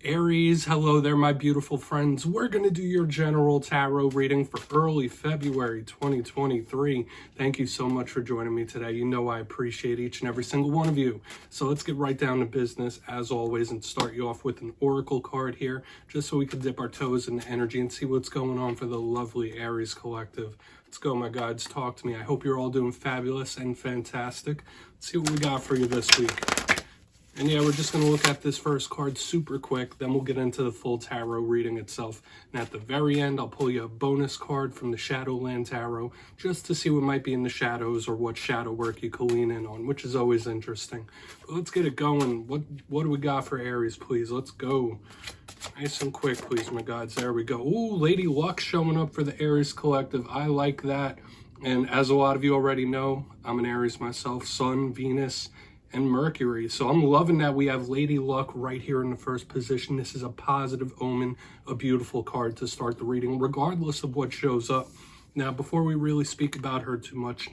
Aries, hello there, my beautiful friends. We're going to do your general tarot reading for early February 2023. Thank you so much for joining me today. You know I appreciate each and every single one of you. So let's get right down to business, as always, and start you off with an oracle card here, just so we can dip our toes in the energy and see what's going on for the lovely Aries collective. Let's go, my guides. Talk to me. I hope you're all doing fabulous and fantastic. Let's see what we got for you this week. And yeah, we're just going to look at this first card super quick, then we'll get into the full tarot reading itself. And at the very end, I'll pull you a bonus card from the Shadowland Tarot, just to see what might be in the shadows or what shadow work you can lean in on, which is always interesting. But let's get it going. What do we got for Aries, please? Let's go. Nice and quick, please, my guides. There we go. Ooh, Lady Luck showing up for the Aries collective. I like that. And as a lot of you already know, I'm an Aries myself, Sun, Venus, and Mercury. So I'm loving that we have Lady Luck right here in the first position. This is a positive omen, a beautiful card to start the reading, regardless of what shows up. Now, before we really speak about her too much,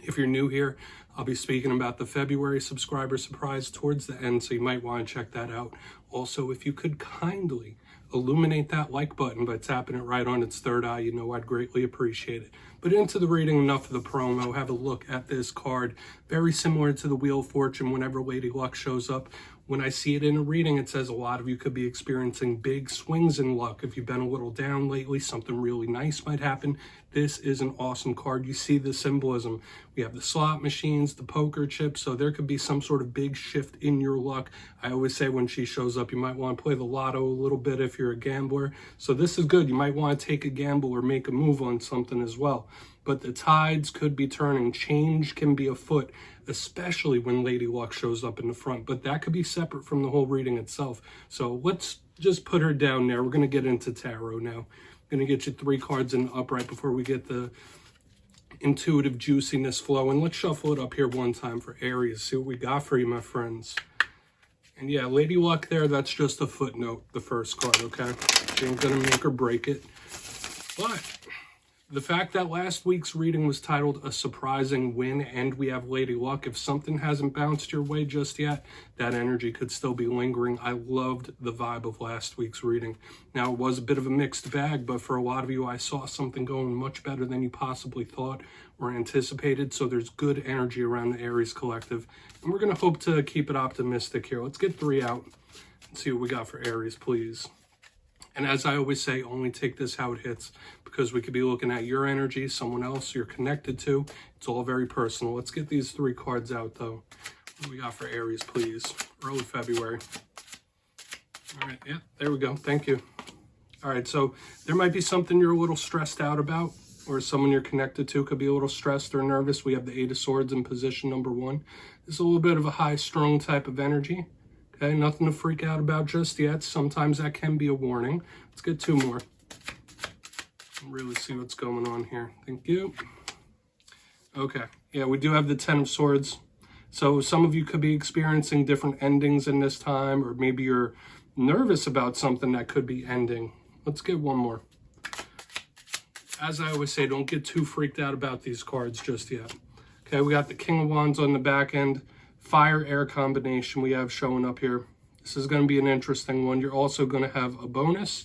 if you're new here, I'll be speaking about the February subscriber surprise towards the end, so you might want to check that out. Also, if you could kindly illuminate that like button by tapping it right on its third eye, you know I'd greatly appreciate it. But into the reading, enough of the promo. Have a look at this card. Very similar to the Wheel of Fortune whenever Lady Luck shows up. When I see it in a reading, it says a lot of you could be experiencing big swings in luck. If you've been a little down lately, something really nice might happen. This is an awesome card. You see the symbolism. We have the slot machines, the poker chips, so there could be some sort of big shift in your luck. I always say when she shows up, you might want to play the lotto a little bit if you're a gambler. So this is good. You might want to take a gamble or make a move on something as well. But the tides could be turning. Change can be afoot, especially when Lady Luck shows up in the front. But that could be separate from the whole reading itself. So let's just put her down there. We're going to get into tarot now. I'm going to get you 3 cards in the upright before we get the intuitive juiciness flowing. Let's shuffle it up here one time for Aries. See what we got for you, my friends. And yeah, Lady Luck there, that's just a footnote, the first card, okay? She ain't going to make or break it. But the fact that last week's reading was titled A Surprising Win and we have Lady Luck, if something hasn't bounced your way just yet, that energy could still be lingering. I loved the vibe of last week's reading. Now, it was a bit of a mixed bag, but for a lot of you, I saw something going much better than you possibly thought or anticipated. So there's good energy around the Aries collective. And we're going to hope to keep it optimistic here. Let's get 3 out and see what we got for Aries, please. And as I always say, only take this how it hits, because we could be looking at your energy, someone else you're connected to. It's all very personal. Let's get these 3 cards out, though. What do we got for Aries, please? Early February. All right, yeah, there we go. Thank you. All right, so there might be something you're a little stressed out about, or someone you're connected to could be a little stressed or nervous. We have the 8 of Swords in position number 1. This is a little bit of a high-strung type of energy. Okay, nothing to freak out about just yet. Sometimes that can be a warning. Let's get 2 more. Really see what's going on here. Thank you. Okay, yeah, we do have the 10 of Swords. So some of you could be experiencing different endings in this time, or maybe you're nervous about something that could be ending. Let's get 1 more. As I always say, don't get too freaked out about these cards just yet. Okay, we got the King of Wands on the back end. Fire-air combination we have showing up here. This is going to be an interesting one. You're also going to have a bonus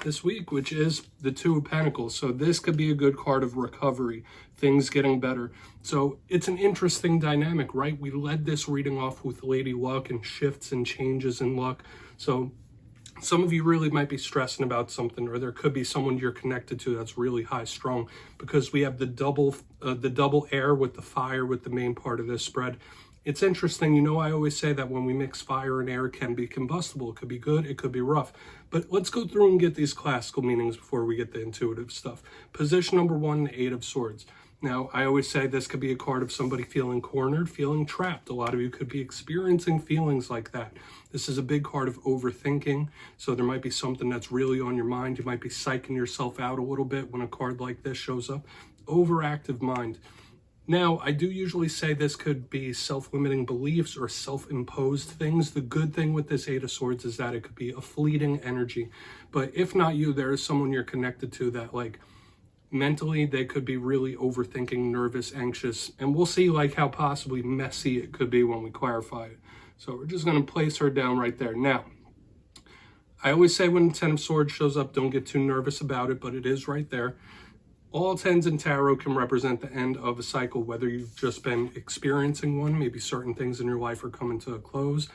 this week, which is the 2 of Pentacles. So this could be a good card of recovery, things getting better. So it's an interesting dynamic, right? We led this reading off with Lady Luck and shifts and changes in luck. So some of you really might be stressing about something, or there could be someone you're connected to that's really high strung, because we have the double air with the fire with the main part of this spread. It's interesting, you know, I always say that when we mix fire and air, it can be combustible. It could be good, it could be rough. But let's go through and get these classical meanings before we get the intuitive stuff. Position number 1, the 8 of Swords. Now, I always say this could be a card of somebody feeling cornered, feeling trapped. A lot of you could be experiencing feelings like that. This is a big card of overthinking. So there might be something that's really on your mind. You might be psyching yourself out a little bit when a card like this shows up. Overactive mind. Now, I do usually say this could be self-limiting beliefs or self-imposed things. The good thing with this 8 of Swords is that it could be a fleeting energy. But if not you, there is someone you're connected to that, like, mentally, they could be really overthinking, nervous, anxious. And we'll see, like, how possibly messy it could be when we clarify it. So we're just going to place her down right there. Now, I always say when the Ten of Swords shows up, don't get too nervous about it, but it is right there. All tens in tarot can represent the end of a cycle, whether you've just been experiencing one, maybe certain things in your life are coming to a close.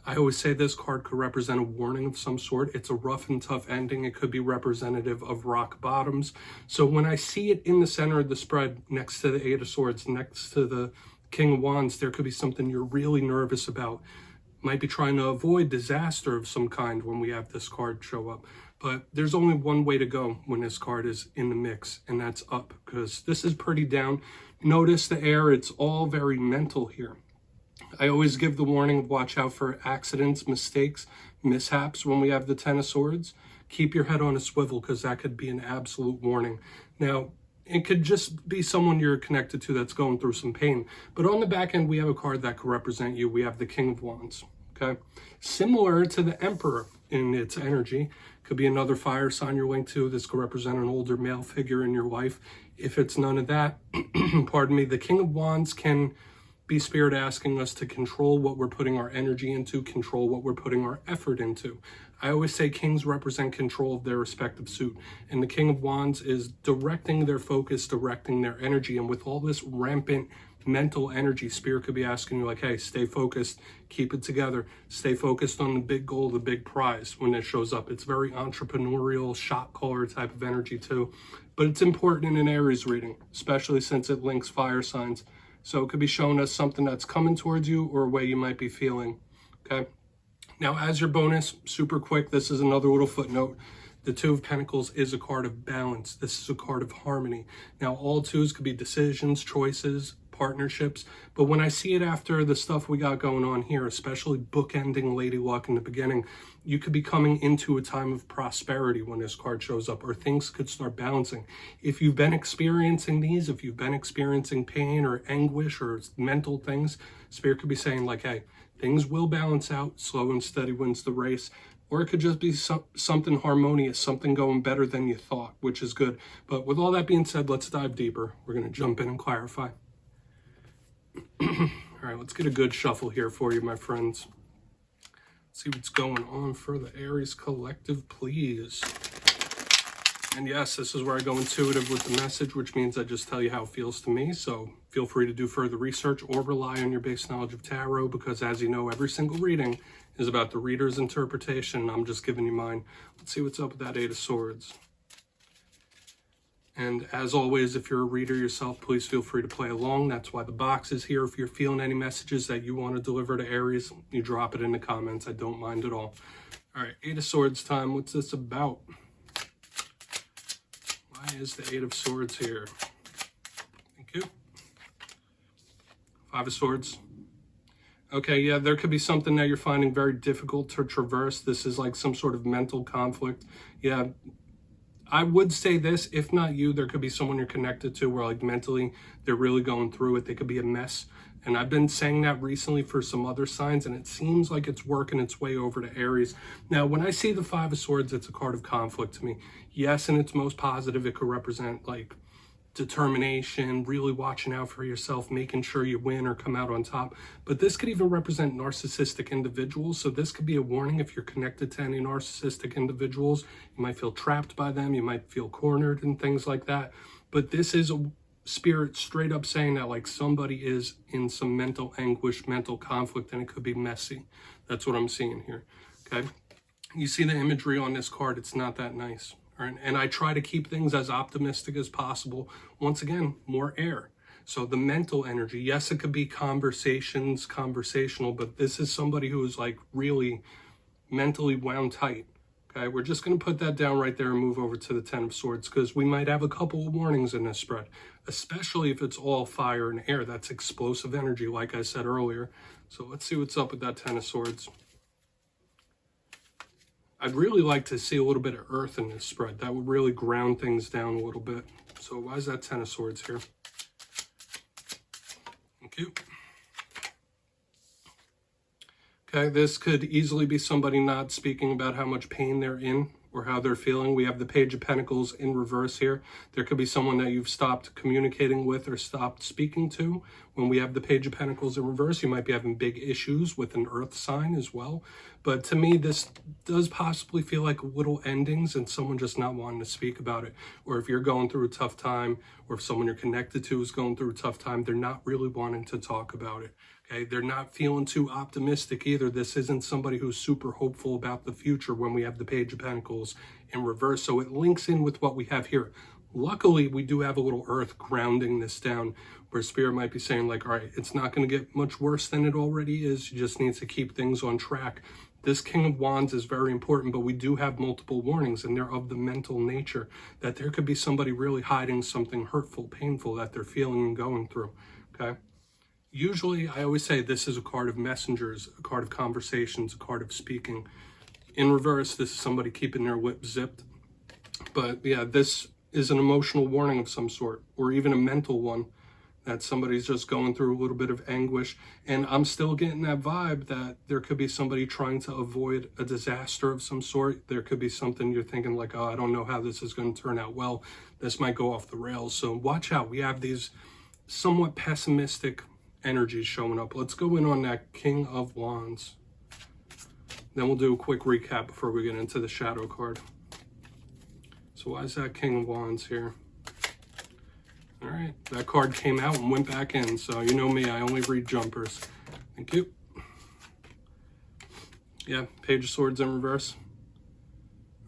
I always say this card could represent a warning of some sort. It's a rough and tough ending. It could be representative of rock bottoms. So when I see it in the center of the spread, next to the Eight of Swords, next to the King of Wands, there could be something you're really nervous about. Might be trying to avoid disaster of some kind when we have this card show up. But there's only one way to go when this card is in the mix, and that's up, because this is pretty down. Notice the air, it's all very mental here. I always give the warning of watch out for accidents, mistakes, mishaps when we have the Ten of Swords. Keep your head on a swivel, because that could be an absolute warning. Now, it could just be someone you're connected to that's going through some pain. But on the back end, we have a card that could represent you. We have the King of Wands, okay? Similar to the Emperor in its energy. Could be another fire sign you're linked to. This could represent an older male figure in your life. If it's none of that, pardon me, the King of Wands can be spirit asking us to control what we're putting our energy into, control what we're putting our effort into. I always say kings represent control of their respective suit, and the King of Wands is directing their focus, directing their energy. And with all this rampant mental energy, spirit could be asking you, like, hey, stay focused, keep it together, stay focused on the big goal, the big prize. When it shows up, it's very entrepreneurial, shot caller type of energy too, but it's important in an Aries reading, especially since it links fire signs. So it could be showing us something that's coming towards you or a way you might be feeling, okay? Now, as your bonus, super quick, this is another little footnote. The Two of Pentacles is a card of balance. This is a card of harmony. Now, all twos could be decisions, choices, partnerships, but when I see it after the stuff we got going on here, especially bookending Lady Luck in the beginning, you could be coming into a time of prosperity when this card shows up, or things could start balancing. If you've been experiencing these, if you've been experiencing pain or anguish or mental things, Spirit could be saying like, hey, things will balance out, slow and steady wins the race. Or it could just be something harmonious, something going better than you thought, which is good. But with all that being said, let's dive deeper. We're going to jump in and clarify. All right, let's get a good shuffle here for you, my friends. Let's see what's going on for the Aries collective, please. And yes, this is where I go intuitive with the message, which means I just tell you how it feels to me. So feel free to do further research or rely on your base knowledge of tarot, because as you know, every single reading is about the reader's interpretation. I'm just giving you mine. Let's see what's up with that Eight of Swords. And as always, if you're a reader yourself, please feel free to play along. That's why the box is here. If you're feeling any messages that you want to deliver to Aries, you drop it in the comments. I don't mind at all. All right, Eight of Swords time. What's this about? Why is the Eight of Swords here? Thank you. Five of Swords. Okay, yeah, there could be something that you're finding very difficult to traverse. This is like some sort of mental conflict. Yeah, I would say this, if not you, there could be someone you're connected to where like mentally they're really going through it. They could be a mess. And I've been saying that recently for some other signs, and it seems like it's working its way over to Aries. Now, when I see the Five of Swords, it's a card of conflict to me. Yes, in its most positive, it could represent like determination, really watching out for yourself, making sure you win or come out on top. But this could even represent narcissistic individuals. So this could be a warning if you're connected to any narcissistic individuals. You might feel trapped by them. You might feel cornered and things like that. But this is a spirit straight up saying that like somebody is in some mental anguish, mental conflict, and it could be messy. That's what I'm seeing here, okay? You see the imagery on this card, it's not that nice. And I try to keep things as optimistic as possible. Once again, more air. So the mental energy, yes, it could be conversational, but this is somebody who is like really mentally wound tight. Okay, we're just going to put that down right there and move over to the Ten of Swords, because we might have a couple of warnings in this spread, especially if it's all fire and air. That's explosive energy, like I said earlier. So let's see what's up with that Ten of Swords. I'd really like to see a little bit of earth in this spread. That would really ground things down a little bit. So why is that Ten of Swords here? Thank you. Okay, this could easily be somebody not speaking about how much pain they're in or how they're feeling. We have the Page of Pentacles in reverse here. There could be someone that you've stopped communicating with or stopped speaking to. When we have the Page of Pentacles in reverse, you might be having big issues with an earth sign as well. But to me, this does possibly feel like little endings and someone just not wanting to speak about it. Or if you're going through a tough time, or if someone you're connected to is going through a tough time, they're not really wanting to talk about it. Okay, they're not feeling too optimistic either. This isn't somebody who's super hopeful about the future when we have the Page of Pentacles in reverse. So it links in with what we have here. Luckily, we do have a little earth grounding this down, where Spirit might be saying like, all right, it's not going to get much worse than it already is. You just need to keep things on track. This King of Wands is very important, but we do have multiple warnings, and they're of the mental nature, that there could be somebody really hiding something hurtful, painful that they're feeling and going through, okay? Usually, I always say this is a card of messengers, a card of conversations, a card of speaking. In reverse, this is somebody keeping their lip zipped. But yeah, this is an emotional warning of some sort, or even a mental one, that somebody's just going through a little bit of anguish. And I'm still getting that vibe that there could be somebody trying to avoid a disaster of some sort. There could be something you're thinking like, oh, I don't know how this is going to turn out well. This might go off the rails. So watch out. We have these somewhat pessimistic energies showing up. Let's go in on that King of Wands. Then we'll do a quick recap before we get into the shadow card. So why is that King of Wands here? All right, that card came out and went back in. So you know me, I only read jumpers. Thank you. Yeah, Page of Swords in reverse.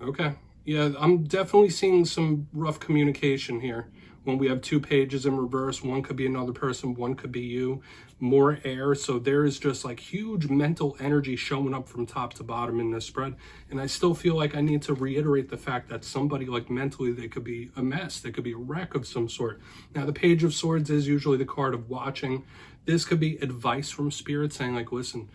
Okay. Yeah, I'm definitely seeing some rough communication here. When we have two pages in reverse, one could be another person, one could be you, more air. So there is just like huge mental energy showing up from top to bottom in this spread. And I still feel like I need to reiterate the fact that somebody, like mentally, they could be a mess. They could be a wreck of some sort. Now, the Page of Swords is usually the card of watching. This could be advice from Spirit saying like, listen,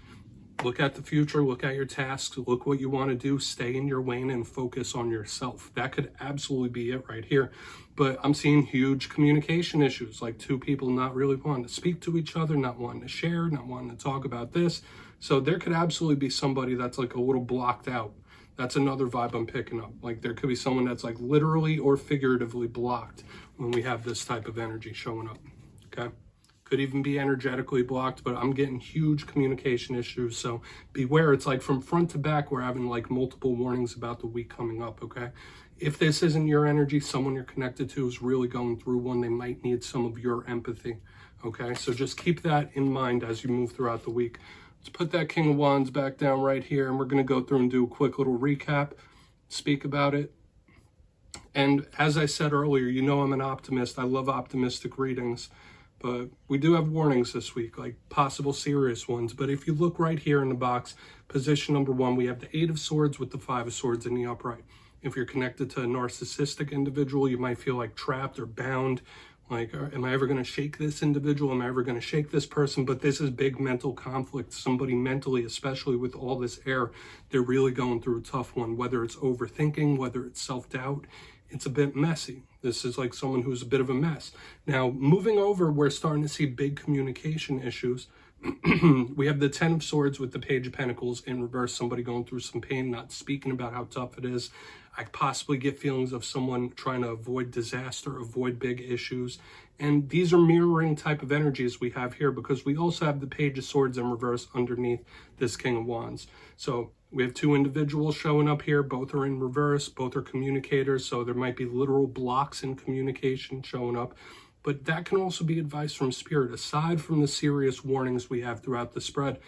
look at the future, look at your tasks, look what you want to do, stay in your lane and focus on yourself. That could absolutely be it right here. But I'm seeing huge communication issues, like two people not really wanting to speak to each other, not wanting to share, not wanting to talk about this. So there could absolutely be somebody that's like a little blocked out. That's another vibe I'm picking up. Like there could be someone that's like literally or figuratively blocked when we have this type of energy showing up, okay? Could even be energetically blocked, but I'm getting huge communication issues. So beware. It's like from front to back, we're having like multiple warnings about the week coming up, okay? If this isn't your energy, someone you're connected to is really going through one, they might need some of your empathy, okay? So just keep that in mind as you move throughout the week. Let's put that King of Wands back down right here, and we're going to go through and do a quick little recap, speak about it. And as I said earlier, you know I'm an optimist. I love optimistic readings. But we do have warnings this week, like possible serious ones. But if you look right here in the box, position number 1, we have the 8 of Swords with the 5 of Swords in the upright. If you're connected to a narcissistic individual, you might feel like trapped or bound. Like, am I ever going to shake this individual? Am I ever going to shake this person? But this is big mental conflict. Somebody mentally, especially with all this air, they're really going through a tough one, whether it's overthinking, whether it's self-doubt. It's a bit messy. This is like someone who's a bit of a mess. Now, moving over, we're starting to see big communication issues. We have the 10 of Swords with the Page of Pentacles in reverse, somebody going through some pain, not speaking about how tough it is. I possibly get feelings of someone trying to avoid disaster, avoid big issues. And these are mirroring type of energies we have here, because we also have the Page of Swords in reverse underneath this King of Wands. So we have two individuals showing up here. Both are in reverse. Both are communicators. So there might be literal blocks in communication showing up. But that can also be advice from Spirit, aside from the serious warnings we have throughout the spread,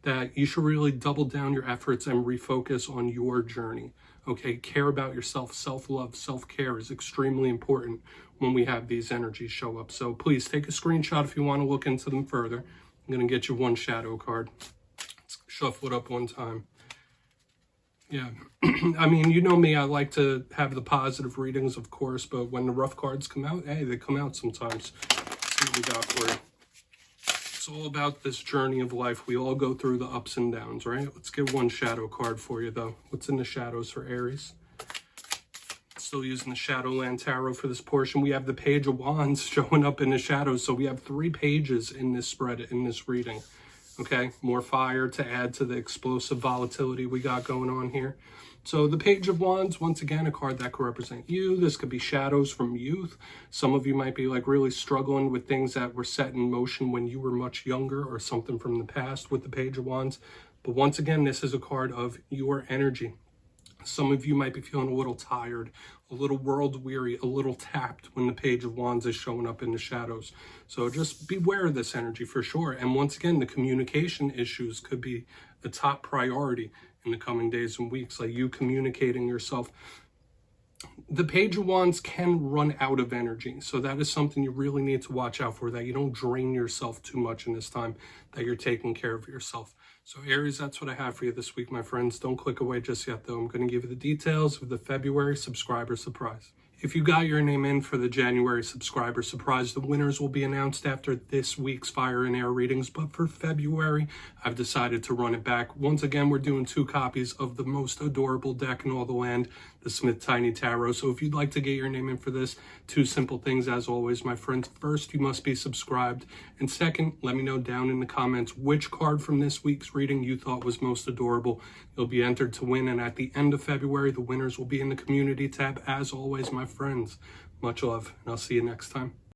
that you should really double down your efforts and refocus on your journey. Okay, care about yourself. Self-love, self-care is extremely important when we have these energies show up. So please take a screenshot if you want to look into them further. I'm going to get you one shadow card. Let's shuffle it up one time. Yeah, I mean, you know me, I like to have the positive readings, of course, but when the rough cards come out, hey, they come out sometimes. Let's see what we got for you. It's all about this journey of life. We all go through the ups and downs, right? Let's get one shadow card for you, though. What's in the shadows for Aries? Still using the Shadowland Tarot for this portion. We have the Page of Wands showing up in the shadows. So we have 3 pages in this spread, in this reading. Okay, more fire to add to the explosive volatility we got going on here. So the Page of Wands, once again, a card that could represent you. This could be shadows from youth. Some of you might be like really struggling with things that were set in motion when you were much younger, or something from the past with the Page of Wands. But once again, this is a card of your energy. Some of you might be feeling a little tired, a little world weary, a little tapped when the Page of Wands is showing up in the shadows. So just beware of this energy for sure. And once again, the communication issues could be the top priority in the coming days and weeks, like you communicating yourself. The Page of Wands can run out of energy, so that is something you really need to watch out for, that you don't drain yourself too much in this time, that you're taking care of yourself. So Aries, that's what I have for you this week, my friends. Don't click away just yet, though. I'm going to give you the details of the February subscriber surprise. If you got your name in for the January subscriber surprise, the winners will be announced after this week's Fire and Air readings. But for February, I've decided to run it back. Once again, we're doing 2 copies of the most adorable deck in all the land, the Smith Tiny Tarot. So if you'd like to get your name in for this, 2 simple things as always, my friends. First, you must be subscribed. And second, let me know down in the comments which card from this week's reading you thought was most adorable. You'll be entered to win. And at the end of February, the winners will be in the community tab. As always, my friends, much love, and I'll see you next time.